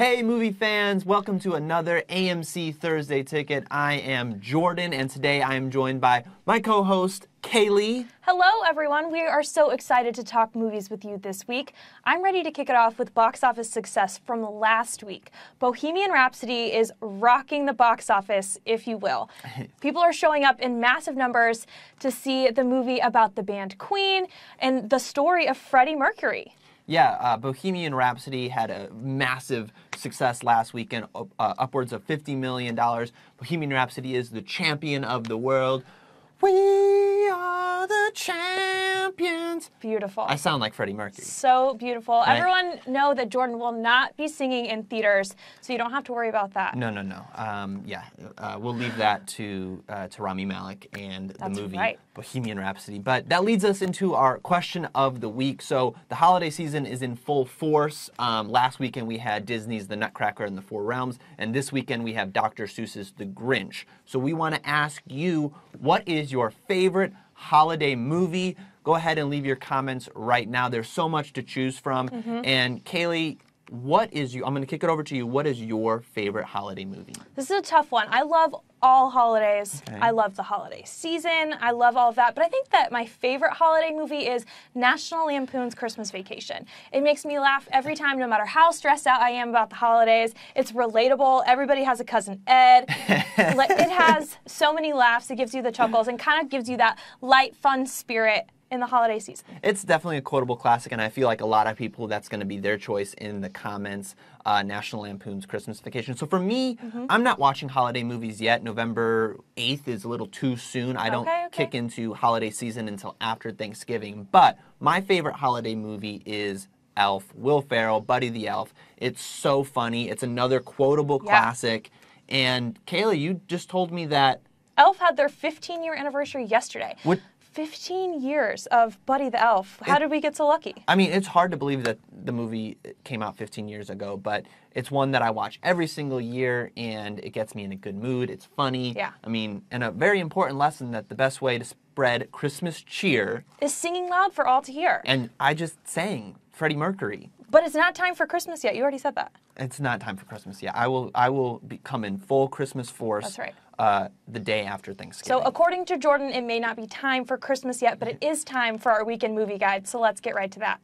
Hey movie fans, welcome to another AMC Thursday Ticket. I am Jordan, and today I am joined by my co-host, Kaleigh. Hello everyone, we are so excited to talk movies with you this week. I'm ready to kick it off with box office success from last week. Bohemian Rhapsody is rocking the box office, if you will. People are showing up in massive numbers to see the movie about the band Queen and the story of Freddie Mercury. Yeah, Bohemian Rhapsody had a massive success last weekend, upwards of $50 million. Bohemian Rhapsody is the champion of the world. We are the champions. Beautiful. I sound like Freddie Mercury. So beautiful. Right? Everyone know that Jordan will not be singing in theaters, so you don't have to worry about that. No. We'll leave that to Rami Malek and the movie Bohemian Rhapsody. But that leads us into our question of the week. So the holiday season is in full force. Last weekend we had Disney's The Nutcracker and the Four Realms, and this weekend we have Dr. Seuss's The Grinch. So we want to ask you, what is your favorite holiday movie? Go ahead and leave your comments right now. There's so much to choose from. And Kaleigh, I'm going to kick it over to you. What is your favorite holiday movie? This is a tough one. I love all holidays. Okay. I love the holiday season. I love all of that. But I think that my favorite holiday movie is National Lampoon's Christmas Vacation. It makes me laugh every time, no matter how stressed out I am about the holidays. It's relatable. Everybody has a Cousin Ed. It has so many laughs. It gives you the chuckles and kind of gives you that light, fun spirit in the holiday season. It's definitely a quotable classic, and I feel like a lot of people, that's going to be their choice in the comments, National Lampoon's Christmas Vacation. So for me, I'm not watching holiday movies yet. November 8th is a little too soon. I don't kick into holiday season until after Thanksgiving. But my favorite holiday movie is Elf, Will Ferrell, Buddy the Elf. It's so funny. It's another quotable classic. And Kaleigh, you just told me that Elf had their 15-year anniversary yesterday. 15 years of Buddy the Elf. How did we get so lucky? I mean, it's hard to believe that the movie came out 15 years ago, but it's one that I watch every single year, and it gets me in a good mood. It's funny. Yeah. I mean, and a very important lesson that the best way to spread Christmas cheer is singing loud for all to hear. And I just sang Freddie Mercury. But it's not time for Christmas yet. You already said that. It's not time for Christmas yet. I will come in full Christmas force. That's right. The day after Thanksgiving. So according to Jordan, it may not be time for Christmas yet, but it is time for our weekend movie guide. So let's get right to that.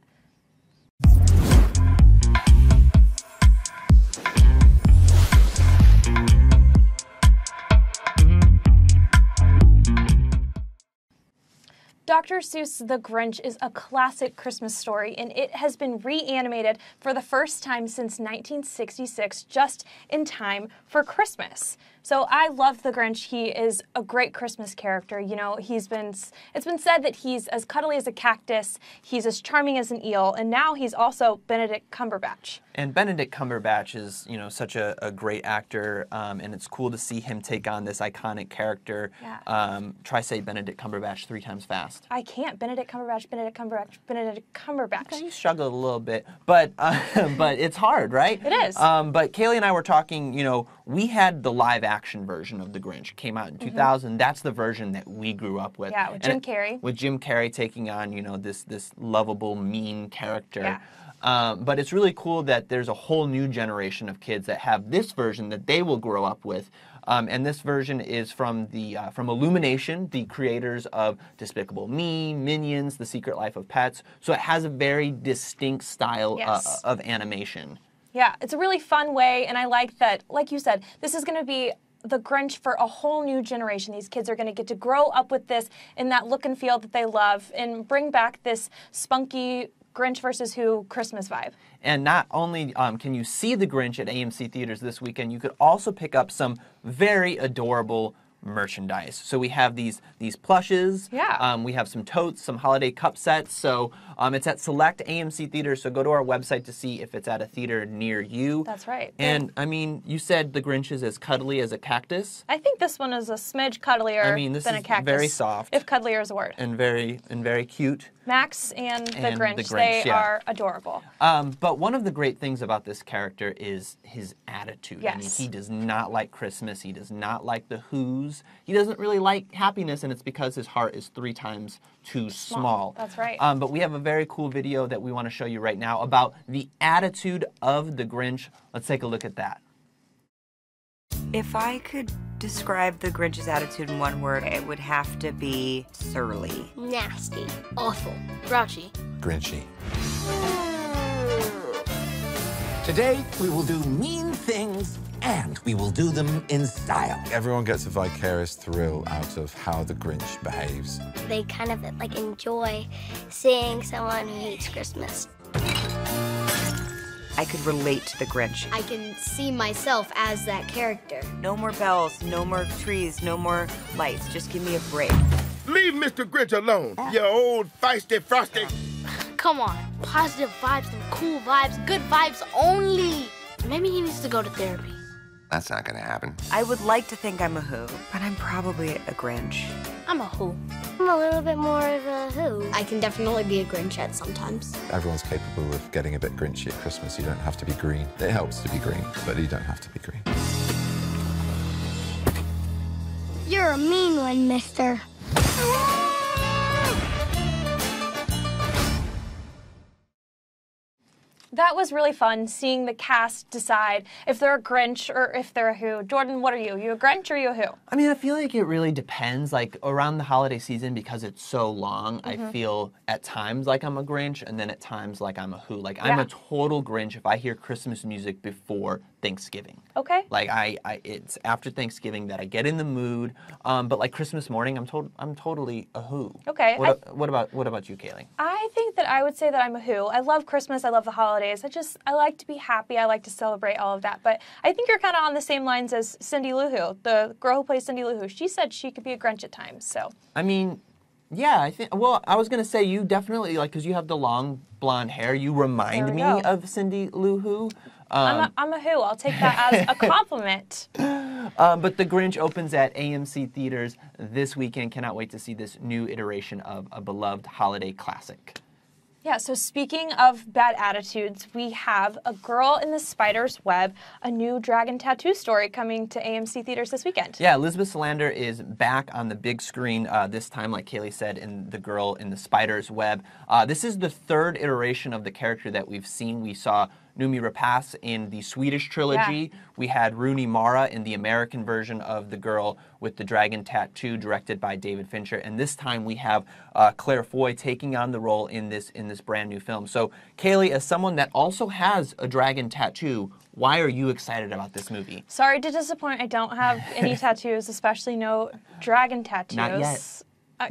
Dr. Seuss's The Grinch is a classic Christmas story, and it has been reanimated for the first time since 1966, just in time for Christmas. So I love The Grinch. He is a great Christmas character. You know, it's been said that he's as cuddly as a cactus, he's as charming as an eel, and now he's also Benedict Cumberbatch. And Benedict Cumberbatch is, such a great actor, and it's cool to see him take on this iconic character. Yeah. Try say Benedict Cumberbatch 3 times fast. I can't. Benedict Cumberbatch, Benedict Cumberbatch, Benedict Cumberbatch. Okay, you struggled a little bit, but it's hard, right? It is. But Kaleigh and I were talking, we had the live action version of The Grinch. It came out in 2000. That's the version that we grew up with. Yeah, with Jim Carrey. With Jim Carrey taking on, this lovable, mean character. Yeah. But it's really cool that there's a whole new generation of kids that have this version that they will grow up with. And this version is from Illumination, the creators of Despicable Me, Minions, The Secret Life of Pets. So it has a very distinct style of animation. Yeah, it's a really fun way, and I like that, like you said, this is going to be The Grinch for a whole new generation. These kids are going to get to grow up with this in that look and feel that they love and bring back this spunky Grinch versus Who Christmas vibe. And not only can you see The Grinch at AMC Theaters this weekend, you could also pick up some very adorable merchandise. So we have these plushes. Yeah. We have some totes, some holiday cup sets. So it's at select AMC theaters. So go to our website to see if it's at a theater near you. That's right. And I mean, you said The Grinch is as cuddly as a cactus. I think this one is a smidge cuddlier than a cactus. Very soft. If cuddlier is a word. And very cute. Max and the Grinch, they are adorable. But one of the great things about this character is his attitude. Yes. I mean, he does not like Christmas. He does not like the Who's. doesn't really like happiness, and it's because his heart is 3 times too small. That's right. But we have a very cool video that we want to show you right now about the attitude of the Grinch. Let's take a look at that. If I could describe the Grinch's attitude in one word, it would have to be surly. Nasty. Awful. Grouchy. Grinchy. Today, we will do mean things, and we will do them in style. Everyone gets a vicarious thrill out of how the Grinch behaves. They kind of like enjoy seeing someone who hates Christmas. I could relate to the Grinch. I can see myself as that character. No more bells, no more trees, no more lights. Just give me a break. Leave Mr. Grinch alone, you old feisty frosty. Come on, positive vibes and cool vibes, good vibes only. Maybe he needs to go to therapy. That's not gonna happen. I would like to think I'm a who, but I'm probably a Grinch. I'm a who. I'm a little bit more of a who. I can definitely be a Grinchette sometimes. Everyone's capable of getting a bit Grinchy at Christmas. You don't have to be green. It helps to be green, but you don't have to be green. You're a mean one, mister. That was really fun, seeing the cast decide if they're a Grinch or if they're a who. Jordan, what are you? You a Grinch or you a who? I mean, I feel like it really depends. Like, around the holiday season, because it's so long, I feel at times like I'm a Grinch, and then at times like I'm a who. Like, I'm a total Grinch if I hear Christmas music before Thanksgiving. Okay. Like, it's after Thanksgiving that I get in the mood. But like Christmas morning, I'm totally a who. Okay. What about you, Kaleigh? I think that I would say that I'm a who. I love Christmas. I love the holidays. I like to be happy. I like to celebrate all of that. But I think you're kind of on the same lines as Cindy Lou Who, the girl who plays Cindy Lou Who. She said she could be a Grinch at times. So. I mean, yeah, I think. Well, I was gonna say you definitely because you have the long blonde hair. You remind me of Cindy Lou Who. I'm a who. I'll take that as a compliment. But The Grinch opens at AMC Theaters this weekend. Cannot wait to see this new iteration of a beloved holiday classic. Yeah, so speaking of bad attitudes, we have A Girl in the Spider's Web, a new dragon tattoo story coming to AMC Theaters this weekend. Yeah, Elizabeth Salander is back on the big screen this time, like Kaleigh said, in The Girl in the Spider's Web. This is the 3rd iteration of the character that we've seen. We saw Noomi Rapace in the Swedish trilogy. Yeah. We had Rooney Mara in the American version of The Girl with the Dragon Tattoo, directed by David Fincher. And this time we have Claire Foy taking on the role in this brand new film. So, Kaleigh, as someone that also has a dragon tattoo, why are you excited about this movie? Sorry to disappoint. I don't have any tattoos, especially no dragon tattoos. Not yet.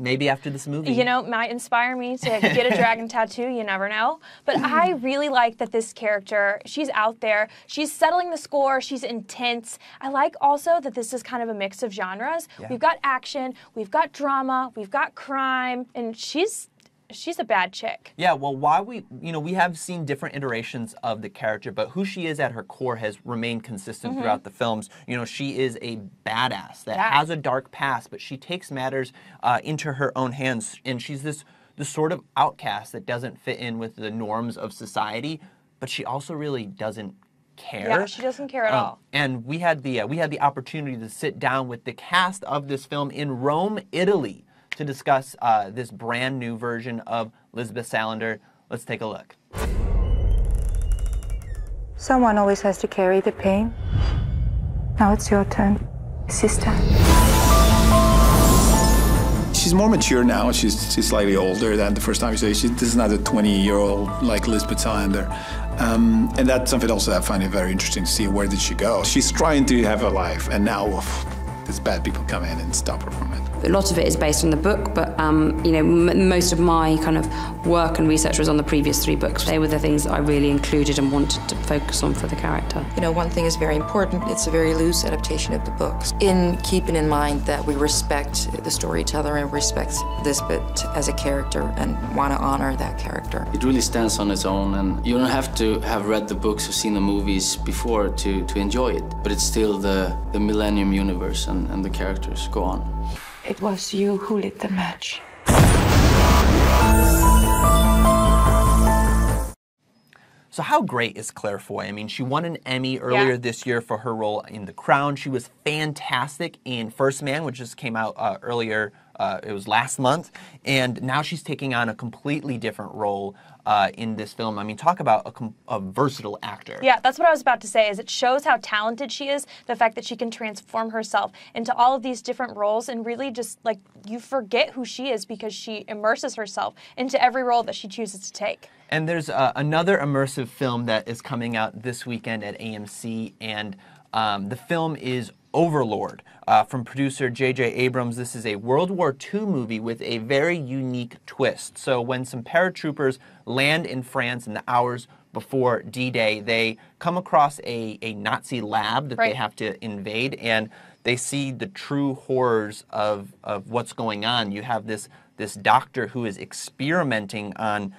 Maybe after this movie. You know, might inspire me to get a dragon tattoo. You never know. But I really like that this character, she's out there. She's settling the score. She's intense. I like also that this is kind of a mix of genres. Yeah. We've got action. We've got drama. We've got crime. And she's a bad chick. Yeah, well, we have seen different iterations of the character, but who she is at her core has remained consistent throughout the films. You know, she is a badass that has a dark past, but she takes matters into her own hands, and she's the sort of outcast that doesn't fit in with the norms of society, but she also really doesn't care. Yeah, she doesn't care at all. And we had the opportunity to sit down with the cast of this film in Rome, Italy, to discuss this brand new version of Elizabeth Salander. Let's take a look. Someone always has to carry the pain. Now it's your turn, sister. She's more mature now. She's slightly older than the first time you say. This is not a 20-year-old like Elizabeth Salander. And that's something also I find it very interesting to see. Where did she go? She's trying to have a life, and now these bad people come in and stop her from it. A lot of it is based on the book, but most of my kind of work and research was on the previous 3 books. They were the things that I really included and wanted to focus on for the character. You know, one thing is very important. It's a very loose adaptation of the books. In keeping in mind that we respect the storyteller and respect Lisbeth as a character and want to honor that character. It really stands on its own, and you don't have to have read the books or seen the movies before to enjoy it. But it's still the Millennium universe, and the characters go on. It was you who lit the match. So how great is Claire Foy? I mean, she won an Emmy earlier this year for her role in The Crown. She was fantastic in First Man, which just came out earlier. It was last month. And now she's taking on a completely different role in this film. I mean, talk about a versatile actor. Yeah, that's what I was about to say, is it shows how talented she is, the fact that she can transform herself into all of these different roles and really just, like, you forget who she is because she immerses herself into every role that she chooses to take. And there's another immersive film that is coming out this weekend at AMC, and the film is Overlord from producer J.J. Abrams. This is a World War II movie with a very unique twist. So when some paratroopers land in France in the hours before D-Day, they come across a Nazi lab that they have to invade, and they see the true horrors of what's going on. You have this doctor who is experimenting on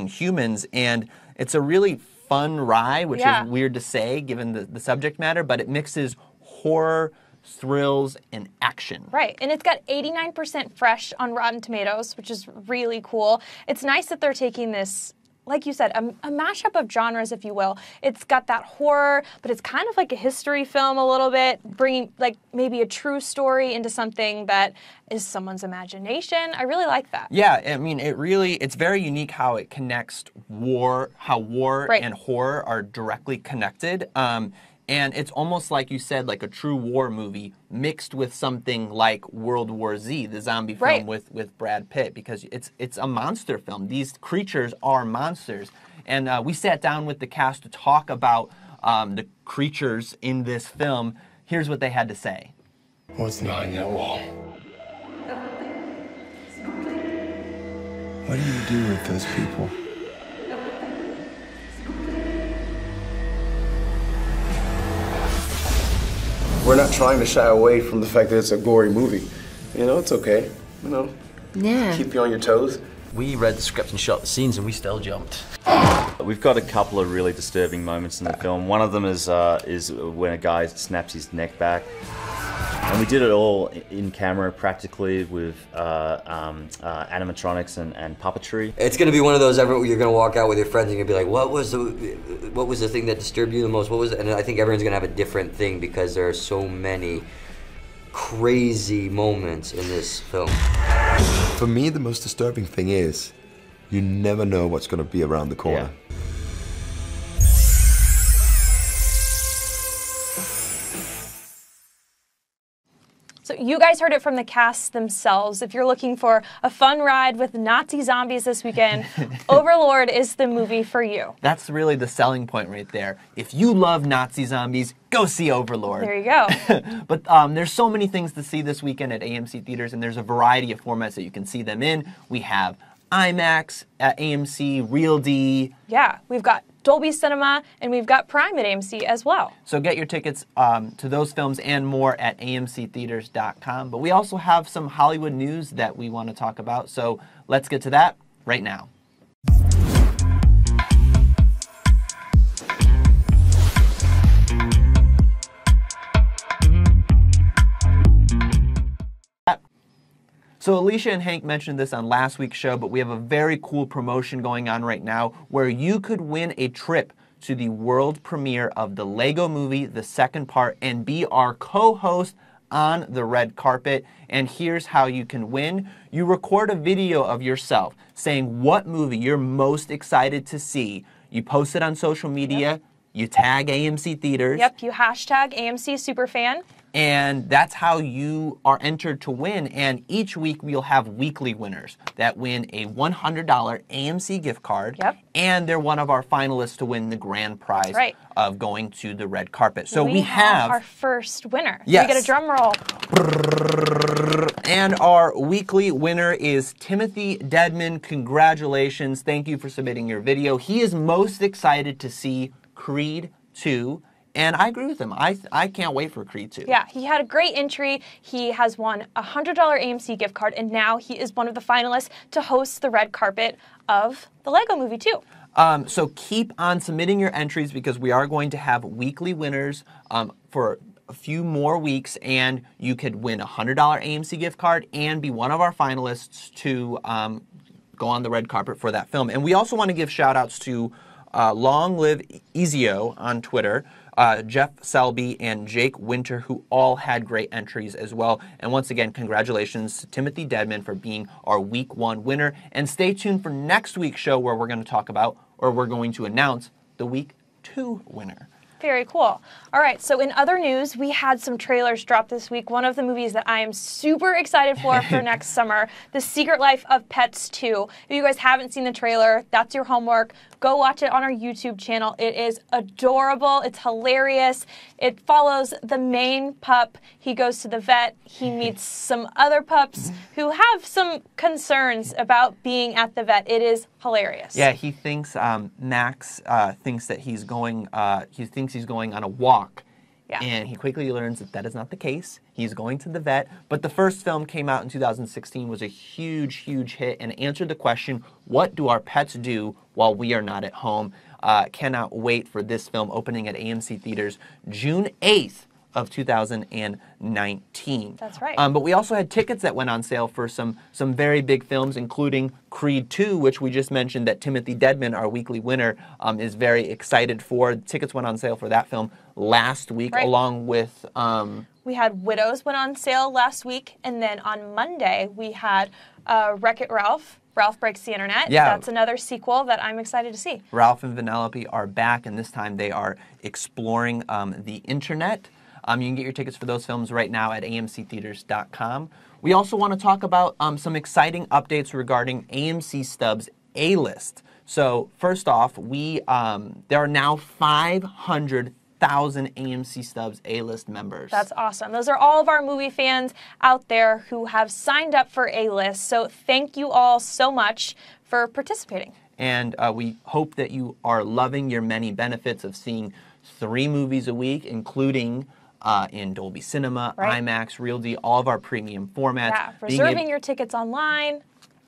humans, and it's a really fun ride, which is weird to say given the subject matter, but it mixes horror, thrills, and action. Right, and it's got 89% fresh on Rotten Tomatoes, which is really cool. It's nice that they're taking this, like you said, a mashup of genres, if you will. It's got that horror, but it's kind of like a history film a little bit, bringing like maybe a true story into something that is someone's imagination. I really like that. Yeah, I mean, it's very unique how it connects how war and horror are directly connected. And it's almost like you said, like a true war movie mixed with something like World War Z, the zombie film with Brad Pitt, because it's a monster film. These creatures are monsters. And we sat down with the cast to talk about the creatures in this film. Here's what they had to say. What's behind that wall? What do you do with those people? We're not trying to shy away from the fact that it's a gory movie. You know, it's okay. You know, keep you on your toes. We read the script and shot the scenes and we still jumped. We've got a couple of really disturbing moments in the film. One of them is when a guy snaps his neck back. And we did it all in camera, practically, with animatronics and puppetry. It's going to be one of those you're going to walk out with your friends and you're going to be like, what was the thing that disturbed you the most? What was it? And I think everyone's going to have a different thing because there are so many crazy moments in this film. For me, the most disturbing thing is you never know what's going to be around the corner. Yeah. So you guys heard it from the cast themselves. If you're looking for a fun ride with Nazi zombies this weekend, Overlord is the movie for you. That's really the selling point right there. If you love Nazi zombies, go see Overlord. There you go. But there's so many things to see this weekend at AMC Theaters, and there's a variety of formats that you can see them in. We have IMAX at AMC, Real D. Yeah, we've got Dolby Cinema, and we've got Prime at AMC as well. So get your tickets to those films and more at amctheaters.com. But we also have some Hollywood news that we want to talk about, so let's get to that right now. So Alicia and Hank mentioned this on last week's show, but we have a very cool promotion going on right now where you could win a trip to the world premiere of the Lego Movie, the second part, and be our co-host on the red carpet. And here's how you can win. You record a video of yourself saying what movie you're most excited to see. You post it on social media. You tag AMC Theaters. Yep, you hashtag AMC Superfan. And that's how you are entered to win. And each week we'll have weekly winners that win a $100 AMC gift card. Yep. And they're one of our finalists to win the grand prize of going to the red carpet. So we have our first winner. Yes. We get a drum roll. And our weekly winner is Timothy Deadman. Congratulations. Thank you for submitting your video. He is most excited to see Creed 2. And I agree with him. I can't wait for Creed 2. Yeah, he had a great entry. He has won a $100 AMC gift card, and now he is one of the finalists to host the red carpet of the Lego Movie 2. So keep on submitting your entries because we are going to have weekly winners for a few more weeks, and you could win a $100 AMC gift card and be one of our finalists to go on the red carpet for that film. And we also want to give shout outs to long live Ezio on Twitter, Jeff Selby, and Jake Winter, who all had great entries as well. And once again, congratulations to Timothy Dedman for being our Week 1 winner. And stay tuned for next week's show where we're going to talk about, or we're going to announce, the Week 2 winner. Very cool. All right, so in other news, we had some trailers drop this week. One of the movies that I am super excited for next summer, The Secret Life of Pets 2. If you guys haven't seen the trailer, that's your homework. Go watch it on our YouTube channel. It is adorable. It's hilarious. It follows the main pup. He goes to the vet. He meets some other pups who have some concerns about being at the vet. It is hilarious. Yeah, he thinks Max thinks that he's going on a walk. Yeah. And he quickly learns that that is not the case. He's going to the vet. But the first film came out in 2016, was a huge, huge hit, and answered the question, what do our pets do while we are not at home? Cannot wait for this film, opening at AMC Theaters June 8th of 2019. That's right. But we also had tickets that went on sale for some very big films, including Creed 2, which we just mentioned that Timothy Dedman, our weekly winner, is very excited for. Tickets went on sale for that film last week, along with... we had Widows went on sale last week, and then on Monday we had Wreck-It Ralph. Ralph Breaks the Internet. Yeah. That's another sequel that I'm excited to see. Ralph and Vanellope are back, and this time they are exploring the internet. You can get your tickets for those films right now at amctheaters.com. We also want to talk about some exciting updates regarding AMC Stubs A-List. So first off, there are now 500,000 AMC Stubs A-List members. That's awesome. Those are all of our movie fans out there who have signed up for A-List. So thank you all so much for participating. And we hope that you are loving your many benefits of seeing 3 movies a week, including in Dolby Cinema, IMAX, Real D, all of our premium formats. Yeah, reserving your tickets online.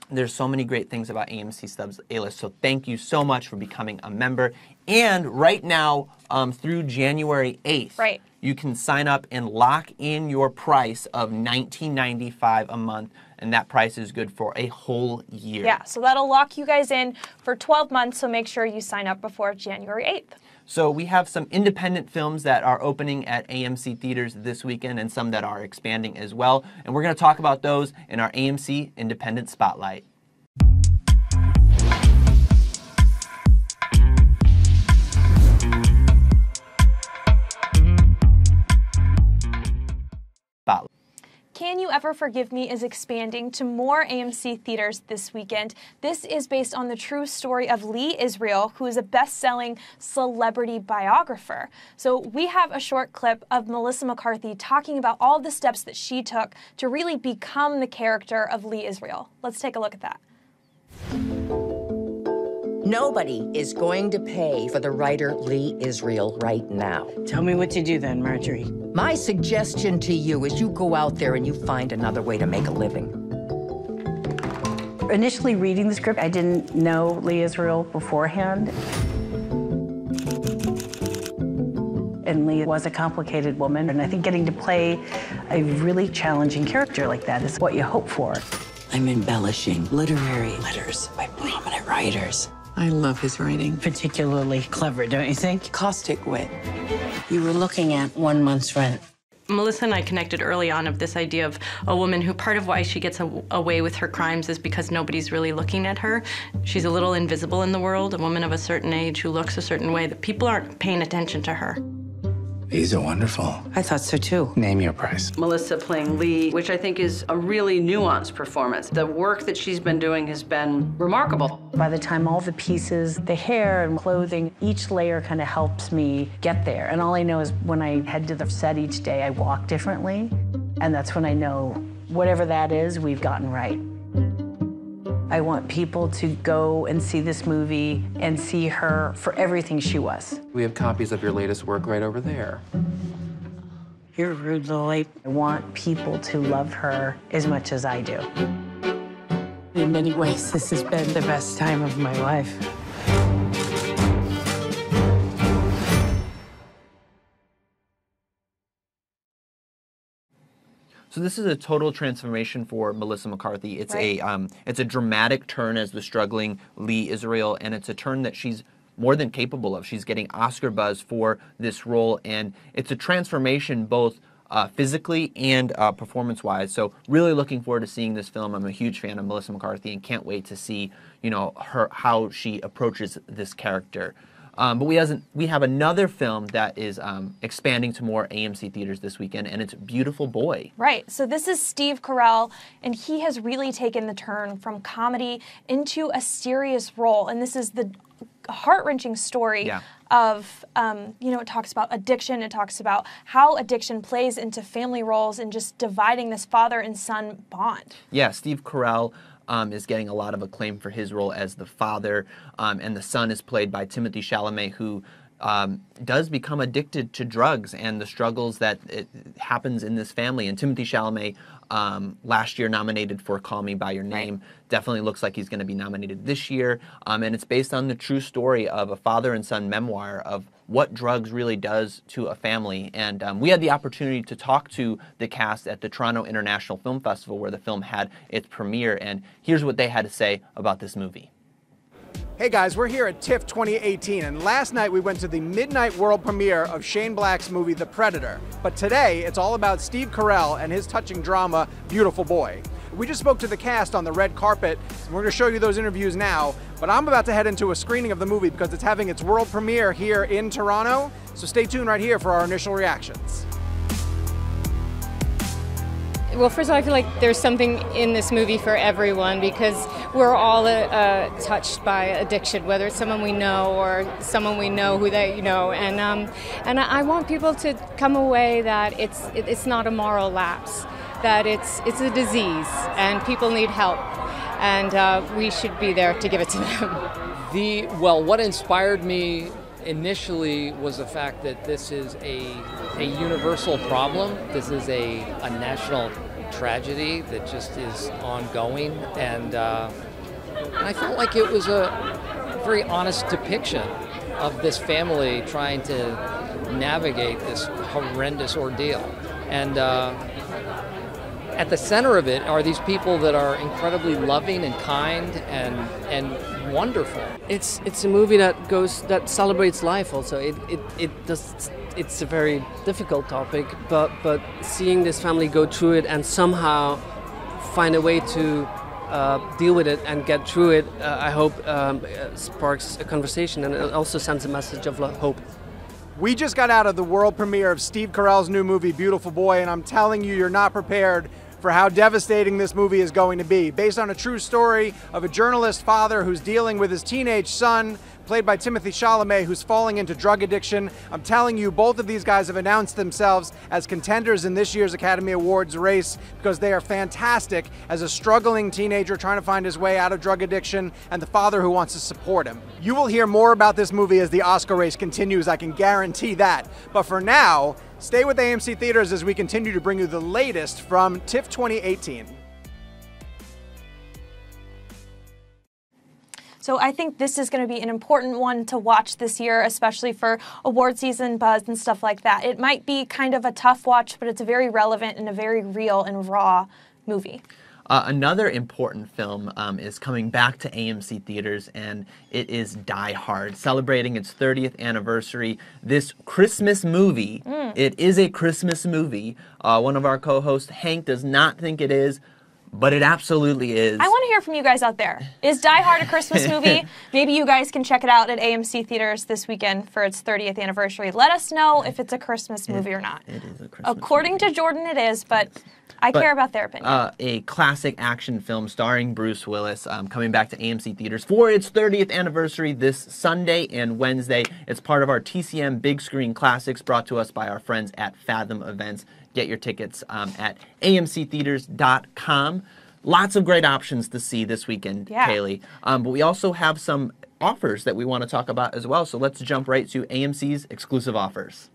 There's so many great things about AMC Stubs A-List, so thank you so much for becoming a member. And right now, through January 8th, you can sign up and lock in your price of $19.95 a month, and that price is good for a whole year. Yeah, so that'll lock you guys in for 12 months, so make sure you sign up before January 8th. So we have some independent films that are opening at AMC Theaters this weekend and some that are expanding as well. And we're going to talk about those in our AMC Independent Spotlight. Can You Ever Forgive Me is expanding to more AMC theaters this weekend. This is based on the true story of Lee Israel, who is a best-selling celebrity biographer. So we have a short clip of Melissa McCarthy talking about all the steps that she took to really become the character of Lee Israel. Let's take a look at that. Nobody is going to pay for the writer Lee Israel right now. Tell me what to do then, Marjorie. My suggestion to you is you go out there and you find another way to make a living. Initially reading the script, I didn't know Lee Israel beforehand. And Lee was a complicated woman, and I think getting to play a really challenging character like that is what you hope for. I'm embellishing literary letters by prominent writers. I love his writing. Particularly clever, don't you think? Caustic wit. You were looking at 1 month's rent. Melissa and I connected early on of this idea of a woman who part of why she gets away with her crimes is because nobody's really looking at her. She's a little invisible in the world, a woman of a certain age who looks a certain way that people aren't paying attention to her. These are wonderful. I thought so too. Name your price. Melissa playing Lee, which I think is a really nuanced performance. The work that she's been doing has been remarkable. By the time all the pieces, the hair and clothing, each layer kind of helps me get there. And all I know is when I head to the set each day, I walk differently. And that's when I know whatever that is, we've gotten right. I want people to go and see this movie and see her for everything she was. We have copies of your latest work right over there. You're rude, Lily. I want people to love her as much as I do. In many ways, this has been the best time of my life. So this is a total transformation for Melissa McCarthy. It's a dramatic turn as the struggling Lee Israel, and it's a turn that she's more than capable of. She's getting Oscar buzz for this role, and it's a transformation both physically and performance-wise. So really looking forward to seeing this film. I'm a huge fan of Melissa McCarthy and can't wait to see, how she approaches this character. But we have another film that is expanding to more AMC theaters this weekend, and it's Beautiful Boy. Right. So this is Steve Carell, and he has really taken the turn from comedy into a serious role. And this is the heart-wrenching story of, it talks about addiction. It talks about how addiction plays into family roles and just dividing this father and son bond. Yeah, Steve Carell is getting a lot of acclaim for his role as the father, and the son is played by Timothée Chalamet, who does become addicted to drugs and the struggles that it happens in this family. And Timothée Chalamet, last year nominated for Call Me By Your Name, definitely looks like he's going to be nominated this year. And it's based on the true story of a father and son memoir of what drugs really does to a family. And we had the opportunity to talk to the cast at the Toronto International Film Festival where the film had its premiere. And here's what they had to say about this movie. Hey guys, we're here at TIFF 2018, and last night we went to the midnight world premiere of Shane Black's movie The Predator. But today, it's all about Steve Carell and his touching drama, Beautiful Boy. We just spoke to the cast on the red carpet, and we're going to show you those interviews now, but I'm about to head into a screening of the movie because it's having its world premiere here in Toronto, so stay tuned right here for our initial reactions. Well, first of all, I feel like there's something in this movie for everyone because we're all touched by addiction, whether it's someone we know or someone we know who they know. And I want people to come away that it's not a moral lapse, that it's a disease and people need help, and we should be there to give it to them. What inspired me initially was the fact that this is a universal problem. This is a national tragedy that just is ongoing, and I felt like it was a very honest depiction of this family trying to navigate this horrendous ordeal. And at the center of it are these people that are incredibly loving and kind and wonderful. It's a movie that celebrates life also. It's a very difficult topic, but seeing this family go through it and somehow find a way to deal with it and get through it, I hope sparks a conversation, and it also sends a message of hope. We just got out of the world premiere of Steve Carell's new movie, Beautiful Boy, and I'm telling you, you're not prepared for how devastating this movie is going to be. Based on a true story of a journalist father who's dealing with his teenage son, played by Timothée Chalamet, who's falling into drug addiction. I'm telling you, both of these guys have announced themselves as contenders in this year's Academy Awards race because they are fantastic as a struggling teenager trying to find his way out of drug addiction and the father who wants to support him. You will hear more about this movie as the Oscar race continues, I can guarantee that. But for now, stay with AMC Theaters as we continue to bring you the latest from TIFF 2018. So I think this is going to be an important one to watch this year, especially for award season buzz and stuff like that. It might be kind of a tough watch, but it's a very relevant and a very real and raw movie. Another important film is coming back to AMC theaters, and it is Die Hard, celebrating its 30th anniversary. This Christmas movie, it is a Christmas movie. One of our co-hosts, Hank, does not think it is, but it absolutely is. I want to hear from you guys out there. Is Die Hard a Christmas movie? Maybe you guys can check it out at AMC Theaters this weekend for its 30th anniversary. Let us know if it's a Christmas movie or not. It is a Christmas According to Jordan, it is, but I care about their opinion. A classic action film starring Bruce Willis coming back to AMC Theaters for its 30th anniversary this Sunday and Wednesday. It's part of our TCM Big Screen Classics brought to us by our friends at Fathom Events. Get your tickets at amctheaters.com. Lots of great options to see this weekend, Kaleigh. But we also have some offers that we want to talk about as well. So let's jump right to AMC's exclusive offers.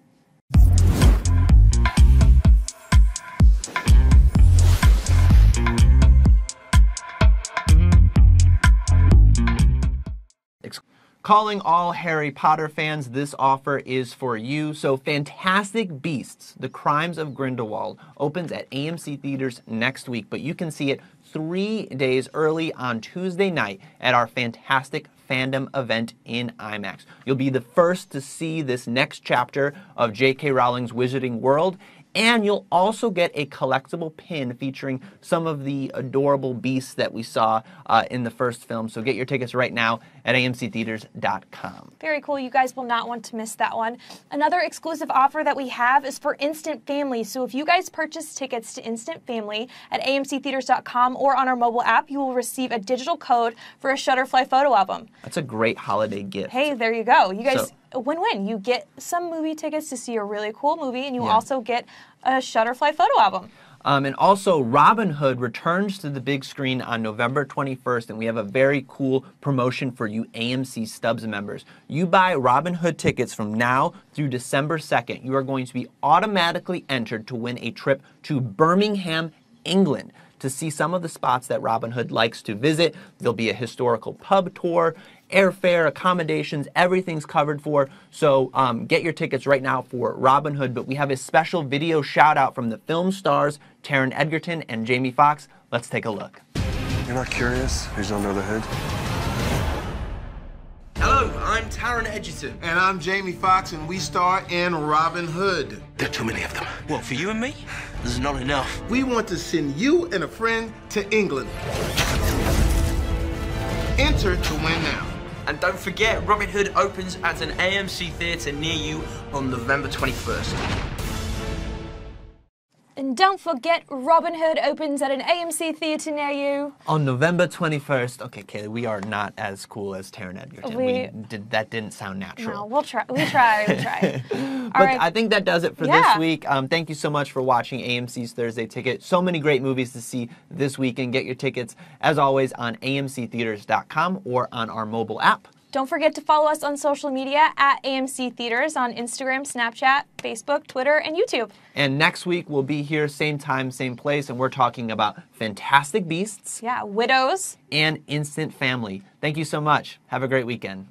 Calling all Harry Potter fans, this offer is for you. So Fantastic Beasts, The Crimes of Grindelwald, opens at AMC Theaters next week, but you can see it 3 days early on Tuesday night at our Fantastic fandom event in IMAX. You'll be the first to see this next chapter of J.K. Rowling's Wizarding World, and you'll also get a collectible pin featuring some of the adorable beasts that we saw in the first film. So get your tickets right now at amctheaters.com. Very cool. You guys will not want to miss that one. Another exclusive offer that we have is for Instant Family. So if you guys purchase tickets to Instant Family at amctheaters.com or on our mobile app, you will receive a digital code for a Shutterfly photo album. That's a great holiday gift. Hey, there you go. You guys... win-win. You get some movie tickets to see a really cool movie, and you also get a Shutterfly photo album. And also, Robin Hood returns to the big screen on November 21st, and we have a very cool promotion for you AMC Stubs members. You buy Robin Hood tickets from now through December 2nd. You are going to be automatically entered to win a trip to Birmingham, England, to see some of the spots that Robin Hood likes to visit. There'll be a historical pub tour, airfare, accommodations, everything's covered for. So get your tickets right now for Robin Hood. But we have a special video shout out from the film stars, Taron Egerton and Jamie Foxx. Let's take a look. You're not curious who's under the hood? Hello, I'm Taron Egerton. And I'm Jamie Foxx, and we star in Robin Hood. There are too many of them. What, for you and me? There's not enough. We want to send you and a friend to England. Enter to win now. And don't forget, Robin Hood opens at an AMC theatre near you on November 21st. And don't forget, Robin Hood opens at an AMC theatre near you. On November 21st. Okay, Kaleigh, we are not as cool as Taron Egerton. That didn't sound natural. No, we'll try. We try. But right. I think that does it for this week. Thank you so much for watching AMC's Thursday Ticket. So many great movies to see this weekend. Get your tickets, as always, on amctheaters.com or on our mobile app. Don't forget to follow us on social media at AMC Theaters on Instagram, Snapchat, Facebook, Twitter, and YouTube. And next week, we'll be here, same time, same place, and we're talking about Fantastic Beasts. Yeah, Widows. And Instant Family. Thank you so much. Have a great weekend.